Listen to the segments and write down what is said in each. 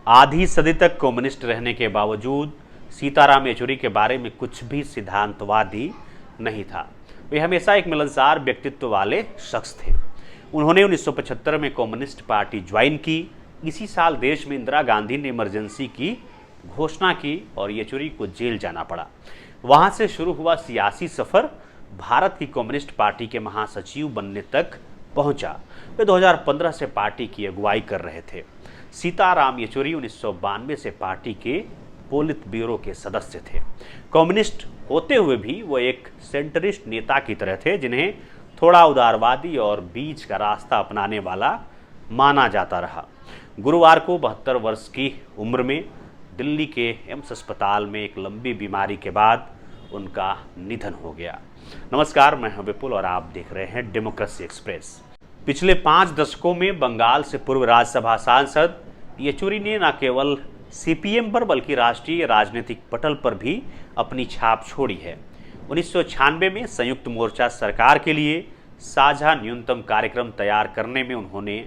आधी सदी तक कम्युनिस्ट रहने के बावजूद सीताराम येचुरी के बारे में कुछ भी सिद्धांतवादी नहीं था। वे हमेशा एक मिलनसार व्यक्तित्व वाले शख्स थे। उन्होंने 1975 में कम्युनिस्ट पार्टी ज्वाइन की। इसी साल देश में इंदिरा गांधी ने इमरजेंसी की घोषणा की और येचुरी को जेल जाना पड़ा। वहां से शुरू हुआ सियासी सफर भारत की कम्युनिस्ट पार्टी के महासचिव बनने तक पहुंचा। वे 2015 से पार्टी की अगुवाई कर रहे थे। सीताराम येचुरी 1992 से पार्टी के पोलित ब्यूरो के सदस्य थे। कम्युनिस्ट होते हुए भी वो एक सेंटरिस्ट नेता की तरह थे, जिन्हें थोड़ा उदारवादी और बीच का रास्ता अपनाने वाला माना जाता रहा। गुरुवार को 72 वर्ष की उम्र में दिल्ली के एम्स अस्पताल में एक लंबी बीमारी के बाद उनका निधन हो गया। नमस्कार, मैं हूं विपुल और आप देख रहे हैं डेमोक्रेसी एक्सप्रेस। पिछले 5 दशकों में बंगाल से पूर्व राज्यसभा सांसद येचुरी ने न केवल सीपीएम पर बल्कि राष्ट्रीय राजनीतिक पटल पर भी अपनी छाप छोड़ी है। 1996 में संयुक्त मोर्चा सरकार के लिए साझा न्यूनतम कार्यक्रम तैयार करने में उन्होंने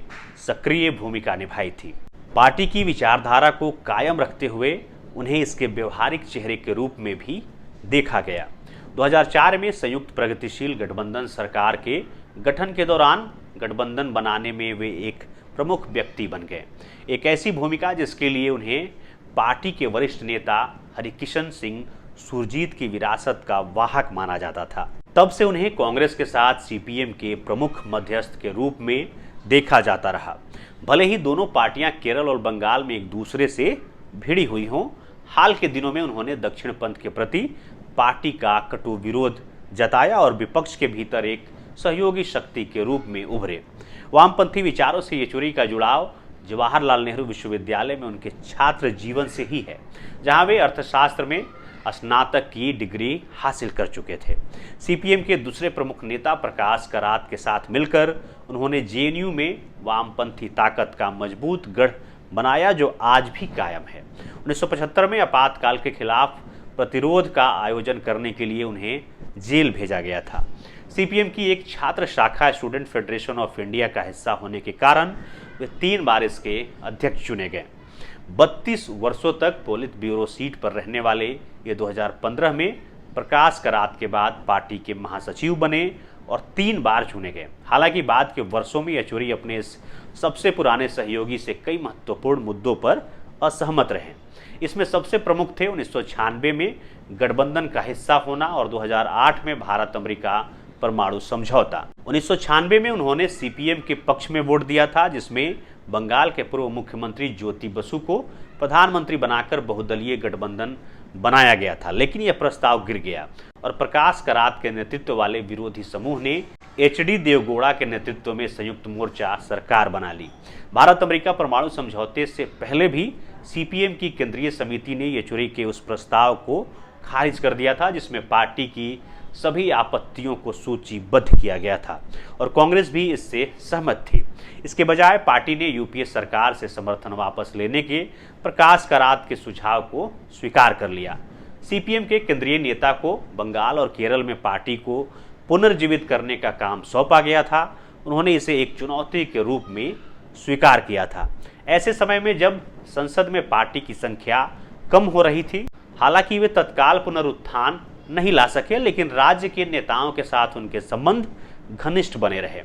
सक्रिय भूमिका निभाई थी। पार्टी की विचारधारा को कायम रखते हुए उन्हें इसके व्यवहारिक चेहरे के रूप में भी देखा गया। 2004 में संयुक्त प्रगतिशील गठबंधन सरकार के गठन के दौरान गठबंधन बनाने में वे एक प्रमुख व्यक्ति बन गए। एक ऐसी भूमिका जिसके लिए उन्हें पार्टी के वरिष्ठ नेता हरिकिशन सिंह सुरजीत की विरासत का वाहक माना जाता था। तब से उन्हें कांग्रेस के साथ सीपीएम के प्रमुख मध्यस्थ के रूप में देखा जाता रहा। भले ही दोनों पार्टियां केरल और बंगाल में एक दूसरे से भिड़ी हुई हों, हाल के दिनों में उन्होंने दक्षिण पंथ के प्रति पार्टी का कटु विरोध जताया और विपक्ष के भीतर एक सहयोगी शक्ति के रूप में उभरे। वामपंथी विचारों से येचुरी का जुड़ाव जवाहरलाल नेहरू विश्वविद्यालय में उनके छात्र जीवन से ही है, जहां वे अर्थशास्त्र में स्नातक की डिग्री हासिल कर चुके थे। सीपीएम के दूसरे प्रमुख नेता प्रकाश करात के साथ मिलकर उन्होंने जेएनयू में वामपंथी ताकत का मजबूत गढ़ बनाया, जो आज भी कायम है। 1975 में आपातकाल के खिलाफ प्रतिरोध का आयोजन करने के लिए उन्हें जेल भेजा गया था। सीपीएम की एक छात्र शाखा स्टूडेंट फेडरेशन ऑफ इंडिया का हिस्सा होने के कारण वे 3 बार इसके अध्यक्ष चुने गए। 32 वर्षों तक पोलित ब्यूरो सीट पर रहने वाले ये 2015 में प्रकाश करात के बाद पार्टी के महासचिव बने और 3 बार चुने गए। हालांकि बाद के वर्षों में येचुरी अपने इस सबसे पुराने सहयोगी से कई महत्वपूर्ण मुद्दों पर असहमत रहे। इसमें सबसे प्रमुख थे 1996 में गठबंधन का हिस्सा होना और 2008 में भारत अमेरिका परमाणु समझौता। 1996 में उन्होंने सीपीएम के पक्ष में वोट दिया था, जिसमें बंगाल के पूर्व मुख्यमंत्री ज्योति बसु को प्रधानमंत्री बनाकर बहुदलीय गठबंधन बनाया गया था, लेकिन यह प्रस्ताव गिर गया और प्रकाश करात के नेतृत्व वाले विरोधी समूह ने एचडी देवगौड़ा के नेतृत्व में संयुक्त मोर्चा सरकार बना ली। भारत अमेरिका परमाणु समझौते से पहले भी सीपीएम की केंद्रीय समिति ने येचुरी के उस प्रस्ताव को खारिज कर दिया था, जिसमें पार्टी की सभी आपत्तियों को सूचीबद्ध किया गया था और कांग्रेस भी इससे सहमत थी। इसके बजाय पार्टी ने यूपीए सरकार से समर्थन वापस लेने के प्रकाश करात के सुझाव को स्वीकार कर लिया। सीपीएम के केंद्रीय नेता को बंगाल और केरल में पार्टी को पुनर्जीवित करने का काम सौंपा गया था। उन्होंने इसे एक चुनौती के रूप में स्वीकार किया था। ऐसे समय में जब संसद में पार्टी की संख्या कम हो रही थी, हालांकि वे तत्काल पुनरुत्थान नहीं ला सके, लेकिन राज्य के नेताओं के साथ उनके संबंध घनिष्ठ बने रहे।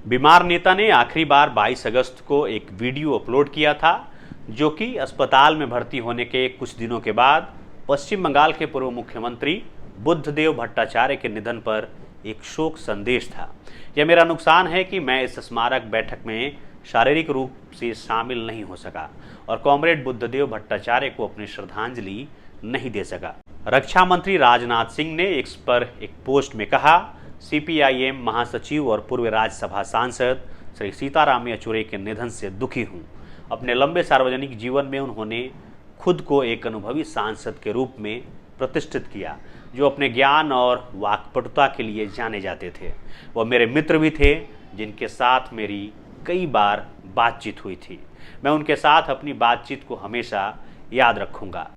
बीमार नेता ने आखिरी बार 22 अगस्त को एक वीडियो अपलोड किया था, जो कि अस्पताल में भर्ती होने के कुछ दिनों के बाद पश्चिम बंगाल के पूर्व मुख्यमंत्री बुद्धदेव भट्टाचार्य के निधन पर एक शोक संदेश था। यह मेरा नुकसान है कि मैं इस स्मारक बैठक में शारीरिक रूप से शामिल नहीं हो सका और कॉमरेड बुद्धदेव भट्टाचार्य को अपनी श्रद्धांजलि नहीं दे सका। रक्षा मंत्री राजनाथ सिंह ने एक्स पर एक पोस्ट में कहा, सीपीआईएम महासचिव और पूर्व राज्यसभा सांसद श्री सीताराम येचुरी के निधन से दुखी हूं। अपने लंबे सार्वजनिक जीवन में उन्होंने खुद को एक अनुभवी सांसद के रूप में प्रतिष्ठित किया, जो अपने ज्ञान और वाक्पटुता के लिए जाने जाते थे। वह मेरे मित्र भी थे, जिनके साथ मेरी कई बार बातचीत हुई थी। मैं उनके साथ अपनी बातचीत को हमेशा याद रखूंगा।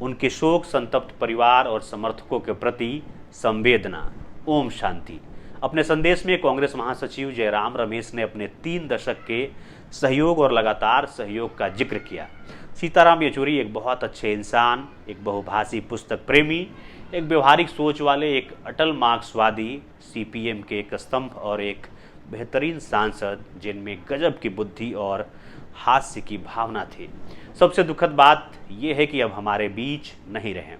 उनके शोक संतप्त परिवार और समर्थकों के प्रति संवेदना। ओम शांति। अपने संदेश में कांग्रेस महासचिव जयराम रमेश ने अपने 3 दशक के सहयोग और लगातार सहयोग का जिक्र किया। सीताराम येचुरी एक बहुत अच्छे इंसान, एक बहुभाषी पुस्तक प्रेमी, एक व्यवहारिक सोच वाले, एक अटल मार्क्सवादी, सीपीएम के एक स्तंभ और एक बेहतरीन सांसद जिनमें गजब की बुद्धि और हास्य की भावना थी। सबसे दुखद बात यह है कि अब हमारे बीच नहीं रहे।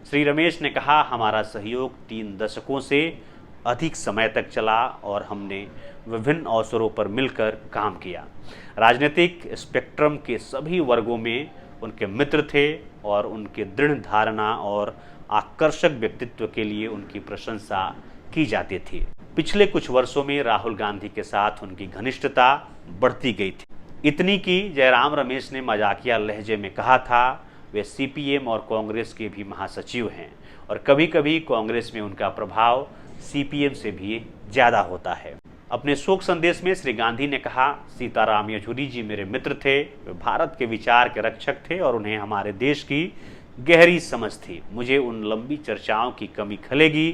श्री रमेश ने कहा, हमारा सहयोग 3 दशकों से अधिक समय तक चला और हमने विभिन्न अवसरों पर मिलकर काम किया। राजनीतिक स्पेक्ट्रम के सभी वर्गों में उनके मित्र थे और उनके दृढ़ धारणा और आकर्षक व्यक्तित्व के लिए उनकी प्रशंसा की जाती थी। पिछले कुछ वर्षों में राहुल गांधी के साथ उनकी घनिष्ठता बढ़ती गई थी, इतनी कि जयराम रमेश ने मजाकिया लहजे में कहा था, वे सीपीएम और कांग्रेस के भी महासचिव हैं और कभी कभी कांग्रेस में उनका प्रभाव सीपीएम से भी ज़्यादा होता है। अपने शोक संदेश में श्री गांधी ने कहा, सीताराम येचुरी जी मेरे मित्र थे, वे भारत के विचार के रक्षक थे और उन्हें हमारे देश की गहरी समझ थी। मुझे उन लंबी चर्चाओं की कमी खलेगी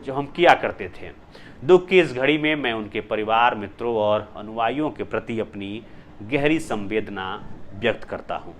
जो हम किया करते थे। दुख की इस घड़ी में मैं उनके परिवार, मित्रों और अनुयायियों के प्रति अपनी गहरी संवेदना व्यक्त करता हूँ।